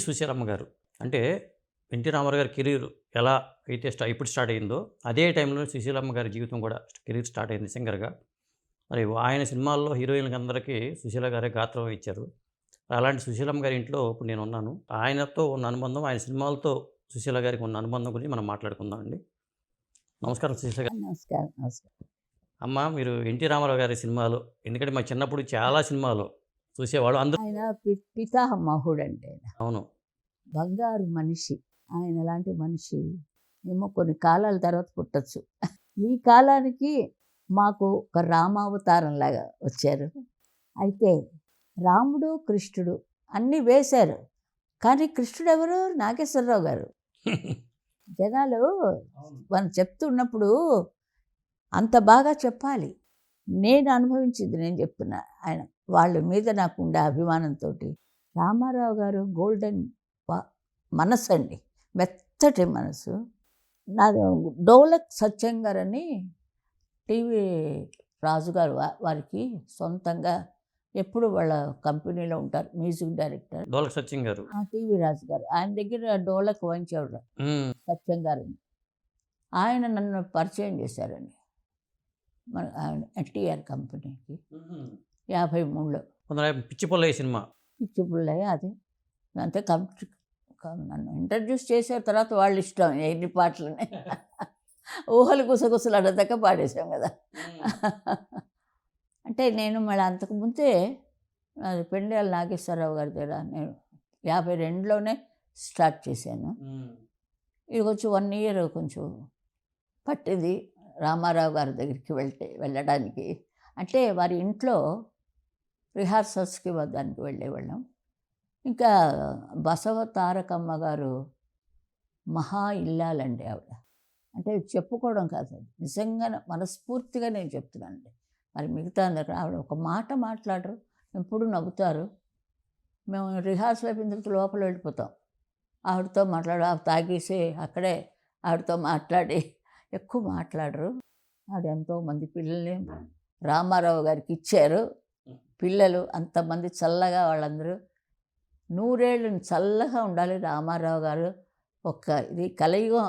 సుశీలమ్మ గారు. అంటే ఎన్టీ రామారావు గారి కెరీర్ ఎలా అయితే ఎప్పుడు స్టార్ట్ అయిందో, అదే టైంలో సుశీలమ్మ గారి జీవితం కూడా కెరీర్ స్టార్ట్ అయింది సింగర్‌గా. మరి ఆయన సినిమాల్లో హీరోయిన్‌లందరికీ సుశీల గారే గాత్రం ఇచ్చారు. అలాంటి సుశీలమ్మ గారి ఇంట్లో ఇప్పుడు నేనున్నాను. ఆయనతో ఉన్న అనుబంధం, ఆయన సినిమాలతో సుశీల గారికి ఉన్న అనుబంధం గురించి మనం మాట్లాడుకుందామండి. నమస్కారం సుశీల గారు. నమస్కారం. నమస్కారం. అమ్మ మీరు ఎన్టీ రామారావు గారి సినిమాలు ఎందుకంటే మా చిన్నప్పుడు చాలా సినిమాలు చూసేవాళ్ళం. అందరూ ఆయన పితామహుడండి ఆయన. అవును. బంగారు మనిషి. ఆయన లాంటి మనిషి ఏమో కొన్ని కాలాల తర్వాత పుట్టొచ్చు. ఈ కాలానికి మాకు ఒక రామావతారంలాగా వచ్చారు. అయితే రాముడు, కృష్ణుడు అన్నీ వేశారు. కానీ కృష్ణుడు ఎవరు? నాగేశ్వరరావు గారు. జనాలు మనం చెప్తున్నప్పుడు అంత బాగా చెప్పాలి. నేను అనుభవించింది నేను చెప్తున్నా. ఆయన వాళ్ళ మీద నాకుండే అభిమానంతో రామారావు గారు గోల్డెన్ మనసు అండి, మెత్తటి మనసు. నాది డోలక్ సత్యం గారని టీవీ రాజుగారు వారికి సొంతంగా ఎప్పుడు వాళ్ళ కంపెనీలో ఉంటారు మ్యూజిక్ డైరెక్టర్. డోలక్ సత్యం గారు. టీవీ రాజు గారు ఆయన దగ్గర డోలక్ వాయించేవాడు సత్యం గారిని. ఆయన నన్ను పరిచయం చేశారండి మన ఆయన ఎన్టీఆర్ కంపెనీకి 53లో. పిచ్చి పుల్లయ్య సినిమా. పిచ్చి పుల్లయ్య అది అంతే నన్ను ఇంట్రడ్యూస్ చేసిన తర్వాత వాళ్ళు ఇష్టం ఎన్ని పాటలని ఊహలు గుసగుసలు అడదాకా పాడేశాం కదా. అంటే నేను మళ్ళీ అంతకుముందే అది పెండ్యాల నాగేశ్వరరావు గారి దగ్గర నేను 52లోనే స్టార్ట్ చేశాను. ఇది కొంచెం 1 ఇయర్ కొంచెం పట్టింది రామారావు గారి దగ్గరికి వెళ్ళడానికి. అంటే వారి ఇంట్లో రిహార్సల్స్కి దానికి వెళ్ళేవాళ్ళం. ఇంకా బసవ తారకమ్మ గారు మహా ఇల్లాలండి ఆవిడ. అంటే చెప్పుకోవడం కాదు, నిజంగా మనస్ఫూర్తిగా నేను చెప్తున్నానండి. మరి మిగతా అందరికీ ఆవిడ ఒక మాట మాట్లాడరు, ఎప్పుడు నవ్వుతారు. మేము రిహార్సల్ అయిపోయిన తర్వాత లోపల వెళ్ళిపోతాం, ఆవిడతో తాగేసి అక్కడే ఆవిడతో మాట్లాడి ఎక్కువ మాట్లాడరు. ఆవిడ ఎంతోమంది పిల్లల్ని రామారావు గారికి ఇచ్చారు. పిల్లలు అంతమంది చల్లగా వాళ్ళందరూ 100 ఏళ్ళు చల్లగా ఉండాలి రామారావు గారు. ఇది కలియుగం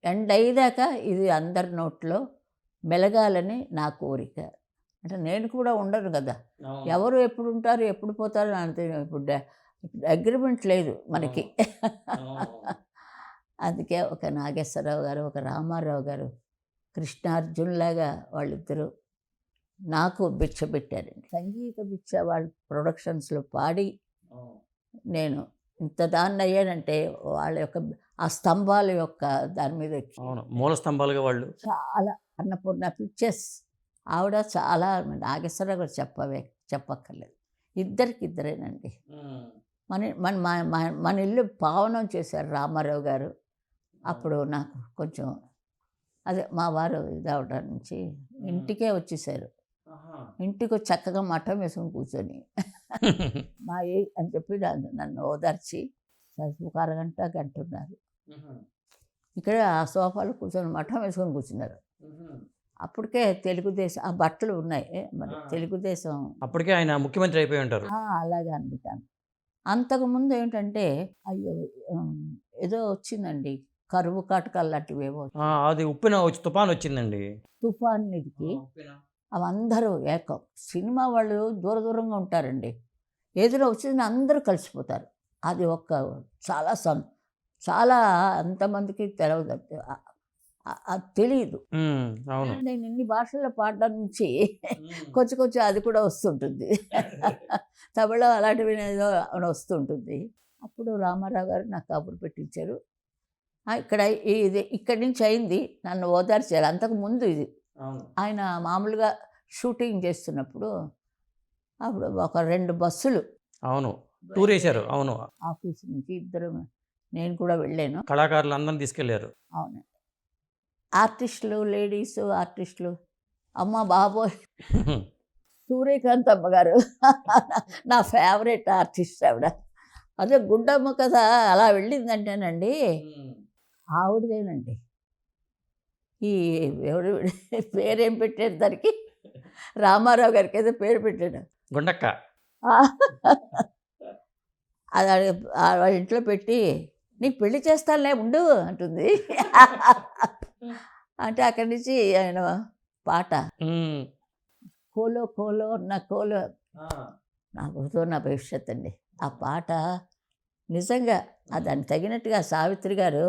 ఎండ్ అయ్యేదాకా ఇది అందరి నోట్లో మెలగాలని నా కోరిక. అంటే నేను కూడా ఉండను కదా, ఎవరు ఎప్పుడు ఉంటారు ఎప్పుడు పోతారు అంతే. ఇప్పుడు అగ్రిమెంట్ లేదు మనకి. అందుకే ఒక నాగేశ్వరరావు గారు, ఒక రామారావు గారు, కృష్ణార్జున్లాగా వాళ్ళిద్దరూ నాకు భిక్ష పెట్టారండి. సంగీత భిక్ష వాళ్ళ ప్రొడక్షన్స్లో పాడి నేను ఇంత దాన్ని అయ్యానంటే వాళ్ళ యొక్క ఆ స్తంభాల యొక్క దాని మీద మూల స్తంభాలుగా వాళ్ళు చాలా అన్నపూర్ణ పిక్చర్స్ ఆవిడ చాలా. నాగేశ్వరరావు గారు చెప్పక్కర్లేదు, ఇద్దరికిద్దరేనండి. మన ఇల్లు పావనం చేశారు రామారావు గారు. అప్పుడు నాకు కొంచెం అదే మా వారు ఇదవడం నుంచి ఇంటికే వచ్చేసారు. ఇంటికి చక్కగా మఠం వేసుకుని కూర్చొని మా అని చెప్పి నన్ను ఓదార్చి ఒక గంట ఉన్నారు. ఇక్కడ ఆ సోఫాలో కూర్చొని మఠం వేసుకొని కూర్చున్నారు. అప్పటికే తెలుగుదేశం ఆ బట్టలు ఉన్నాయి, మరి తెలుగుదేశం అప్పటికే ఆయన ముఖ్యమంత్రి అయిపోయి ఉంటారు. అలాగే అనుకుంటాను. అంతకుముందు ఏంటంటే అయ్యో ఏదో వచ్చిందండి, కరువు కాటకాలు లాంటివేవో. అది ఉప్పిన తుఫాన్ వచ్చిందండి. తుఫాన్ ఇదికి అవి అందరూ ఏకం. సినిమా వాళ్ళు దూరంగా ఉంటారండి, ఏదైనా వచ్చిందని అందరూ కలిసిపోతారు. అది చాలా అంతమందికి తెలియదు. నేను ఇన్ని భాషల్లో పాడడం నుంచి కొంచెం అది కూడా వస్తుంటుంది. తమిళం అలాంటివి ఏదో వస్తుంటుంది. అప్పుడు రామారావు గారు నాకు కబురు పెట్టించారు. ఇక్కడి నుంచి అయింది, నన్ను ఓదార్చారు. అంతకుముందు ఇది ఆయన మామూలుగా షూటింగ్ చేస్తున్నప్పుడు అప్పుడు ఒక 2 బస్సులు టూర్ వేశారు. అవును, ఆఫీస్ నుంచి ఇద్దరు నేను కూడా వెళ్ళాను. కళాకారులు అందరిని తీసుకెళ్లారు. అవును, ఆర్టిస్టులు, లేడీస్ ఆర్టిస్టులు. అమ్మ బాబోయ్, సూర్యకాంత్ అమ్మగారు నా ఫేవరెట్ ఆర్టిస్ట్ ఆవిడ. అదే గుడ్డమ్మ కథ అలా వెళ్ళిందంటేనండి ఆవిడదేనండి. ఈ ఎవరు పేరేం పెట్టారు దానికి, రామారావు గారికి ఏదో పేరు పెట్టాడు, గుండక్క. అది వాళ్ళ ఇంట్లో పెట్టి నీకు పెళ్లి చేస్తానులే ఉండు అంటుంది. అంటే అక్కడి నుంచి ఆయన పాట కోలో కోలో నా కోలో నా భూతో నా భవిష్యత్ అండి. ఆ పాట నిజంగా దానికి తగినట్టుగా సావిత్రి గారు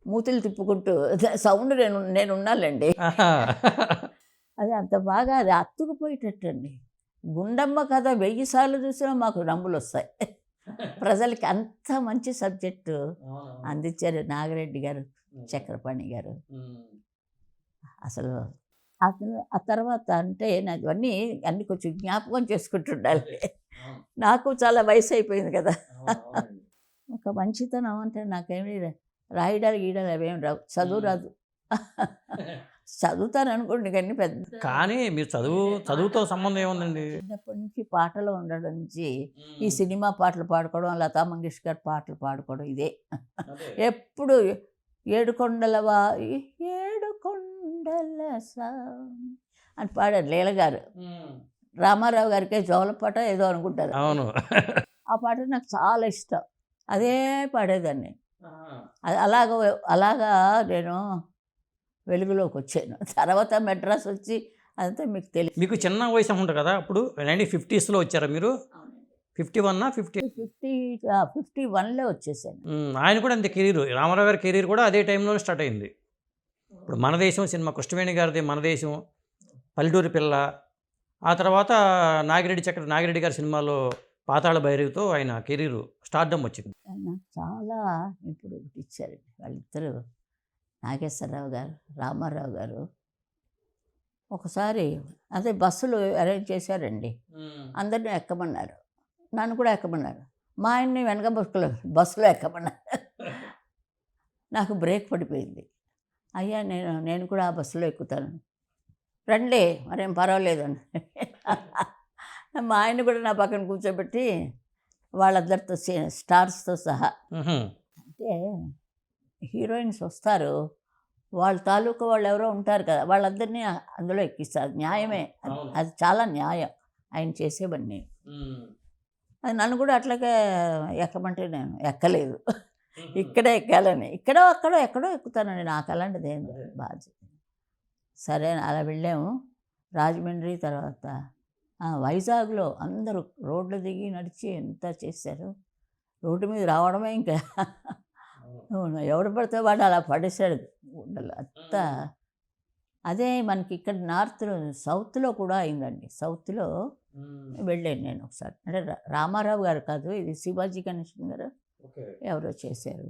మూతులు తిప్పుకుంటూ సౌండ్ నేను ఉన్నాలండి. అది అంత బాగా అది అత్తుకుపోయేటట్టండి. గుండమ్మ కథ 1000 సార్లు చూసినా మాకు నవ్వులు వస్తాయి. ప్రజలకి అంత మంచి సబ్జెక్టు అందించారు నాగిరెడ్డి గారు, చక్రపాణి గారు. అసలు ఆ తర్వాత అంటే నాకు అన్నీ కొంచెం జ్ఞాపకం చేసుకుంటుండాలి. నాకు చాలా వయసు అయిపోయింది కదా. ఒక మంచితనం అంటే నాకేమి రాయడాలు గీయడాలు అవేమి రావు, చదువు రాదు. చదువుతాను అనుకోండి కానీ పెద్ద కానీ మీరు చదువుతో సంబంధం ఏముందండి? చిన్నప్పటి నుంచి పాటలు ఉండడం నుంచి ఈ సినిమా పాటలు పాడుకోవడం, లతా మంగేష్కర్ పాటలు పాడుకోవడం ఇదే. ఎప్పుడు ఏడుకొండల అని పాడారు లీల గారు. రామారావు గారికే జోలపాట ఏదో అనుకుంటారు. అవును. ఆ పాట నాకు చాలా ఇష్టం, అదే పాడేదాన్ని. అది అలాగా నేను వెలుగులోకి వచ్చాను. తర్వాత మెడ్రాస్ వచ్చి అదంతా మీకు తెలియదు. మీకు చిన్న వయసు ఉంటుంది కదా అప్పుడు 1950s వచ్చారా మీరు? 51 51లో వచ్చేసాను. ఆయన కూడా అంతే కెరీర్, రామారావు గారి కెరీర్ కూడా అదే టైంలోనే స్టార్ట్ అయింది. ఇప్పుడు మన దేశం సినిమా, కృష్ణవేణి గారిది మన దేశం, పల్లెటూరి పిల్ల, ఆ తర్వాత నాగిరెడ్డి గారి సినిమాలో పాతాళ భైరవితో ఆయన కెరీర్ స్టార్డమ్ వచ్చింది. నాకు చాలా ఇప్పుడు ఒకటి ఇచ్చారండి వాళ్ళిద్దరూ, నాగేశ్వరరావు గారు, రామారావు గారు. ఒకసారి అదే బస్సులు అరేంజ్ చేశారండి, అందరినీ ఎక్కమన్నారు, నన్ను కూడా ఎక్కమన్నారు. మా ఆయన్ని వెనక బస్సులో ఎక్కమన్నారు. నాకు బ్రేక్ పడిపోయింది. అయ్యా నేను కూడా ఆ బస్సులో ఎక్కుతాను, రండి మరేం పర్వాలేదండి. మా ఆయన కూడా నా పక్కన కూర్చోబెట్టి వాళ్ళందరితో స్టార్స్తో సహా, అంటే హీరోయిన్స్ వస్తారు, వాళ్ళ తాలూకా వాళ్ళు ఎవరో ఉంటారు కదా, వాళ్ళందరినీ అందులో ఎక్కిస్తారు. న్యాయమే అది చాలా న్యాయం ఆయన చేసేవన్నీ. అది నన్ను కూడా అట్లాగే ఎక్కమంటే నేను ఎక్కలేదు. ఇక్కడే ఎక్కాలని, అక్కడో ఎక్కడో ఎక్కుతానండి, నాకు అలాంటిది ఏం బాగా. సరే అలా వెళ్ళాము. రాజమండ్రి తర్వాత వైజాగ్లో అందరూ రోడ్లు దిగి నడిచి ఎంత చేశారు. రోడ్డు మీద రావడమే ఇంకా ఎవడు పడితే వాడు అలా పడేశాడు ఉండలు అంతా. అదే మనకి ఇక్కడ సౌత్లో కూడా అయిందండి. సౌత్లో వెళ్ళాను నేను ఒకసారి, అంటే రామారావు గారు కాదు, ఇది శివాజీ గణేశన్ గారు ఎవరో చేశారు.